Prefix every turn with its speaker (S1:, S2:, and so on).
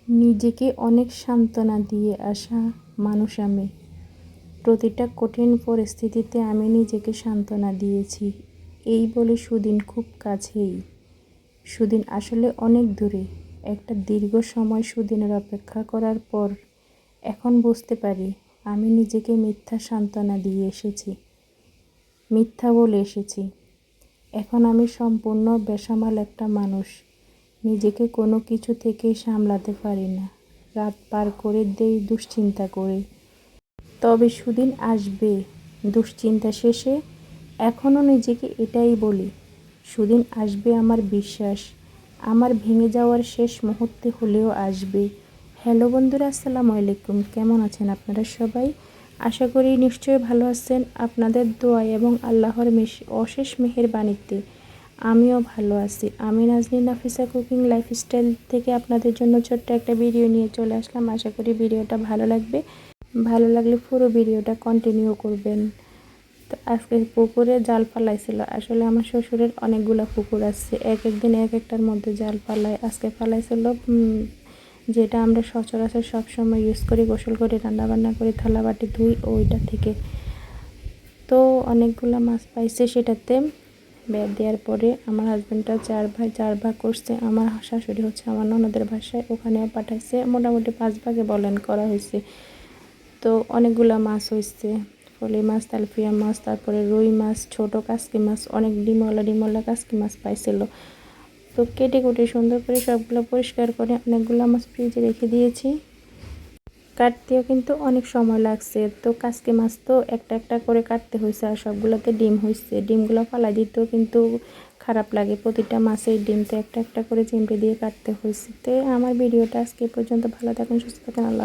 S1: নিজেকে অনেক সান্ত্বনা দিয়ে আসা মানুষ আমি। প্রতিটা কঠিন পরিস্থিতিতে আমি নিজেকে সান্ত্বনা দিয়েছি। এই বলে সুদিন খুব কাছেই। সুদিন আসলে অনেক দূরে। একটা দীর্ঘ সময় সুদিনের অপেক্ষা করার পর এখন বুঝতে পারি আমি নিজেকে মিথ্যা সান্ত্বনা দিয়ে এসেছি, মিথ্যা বলে এসেছি। এখন আমি সম্পূর্ণ বেসামাল একটা মানুষ। নিজেকে কোনো কিছু থেকেই সামলাতে পারি না। রাত পার করে দেই দুশ্চিন্তা করে। তবে সুদিন আসবে, দুশ্চিন্তা শেষে। এখনও নিজেকে এটাই বলি, সুদিন আসবে আমার বিশ্বাস। আমার ভেঙে যাওয়ার শেষ মুহূর্তে হলেও আসবে। হ্যালো বন্ধুরা, আসসালামু আলাইকুম। কেমন আছেন আপনারা সবাই? আশা করি নিশ্চয়ই ভালো আছেন। আপনাদের দোয়া এবং আল্লাহর অশেষ মেহেরবানিতে আমিও ভালো আছি। আমি নাজনীন নাফিসা কুকিং লাইফস্টাইল থেকে আপনাদের জন্য ছোট্ট একটা ভিডিও নিয়ে চলে আসলাম। আশা করি ভিডিওটা ভালো লাগবে। ভালো লাগলে পুরো ভিডিওটা কন্টিনিউ করবেন। তো আজকে পুকুরে জাল ফালাইছিল। আসলে আমার শ্বশুরের অনেকগুলো পুকুর আছে, এক একদিন এক একটার মধ্যে জাল ফালায়। আজকে ফালাইছিল যেটা আমরা সচরাচর সবসময় ইউজ করি, গোসল করি, রান্নাবান্না করি, থালা বাটি ধুই, ওইটা থেকে। তো অনেকগুলো মাছ পাইছে সেটাতে। বের দেওয়ার পরে আমার হাজব্যান্ডটা চার ভাগ করছে। আমার শাশুড়ি হচ্ছে আমার ননদের বাসায়, ওখানে পাঠাইছে। মোটামুটি 5 ভাগে বলেন করা হয়েছে। তো অনেকগুলো মাছ হয়েছে, ফলি মাছ, তেলাপিয়া মাছ, তারপরে রুই মাছ, ছোট কাসকি মাছ, অনেক ডিমওয়ালা কাসকি মাছ পাইছিল। তো কেটে কুটে সুন্দর করে সবগুলো পরিষ্কার করে অনেকগুলো মাছ ফ্রিজে রেখে দিয়েছি। কাটতেও কিন্তু অনেক সময় লাগছে। তো কাসকি মাছ তো একটা একটা করে কাটতে হয়েছে, আর সবগুলোতে ডিম হয়েছে। ডিমগুলো ফালাই দিতেও কিন্তু খারাপ লাগে, প্রতিটা মাছের ডিম তো একটা একটা করে চিমড়ে দিয়ে কাটতে হয়েছে। তো আমার ভিডিওটা আজকে পর্যন্ত। ভালো থাকুন, সুস্থ থাকুন, আল্লাহ।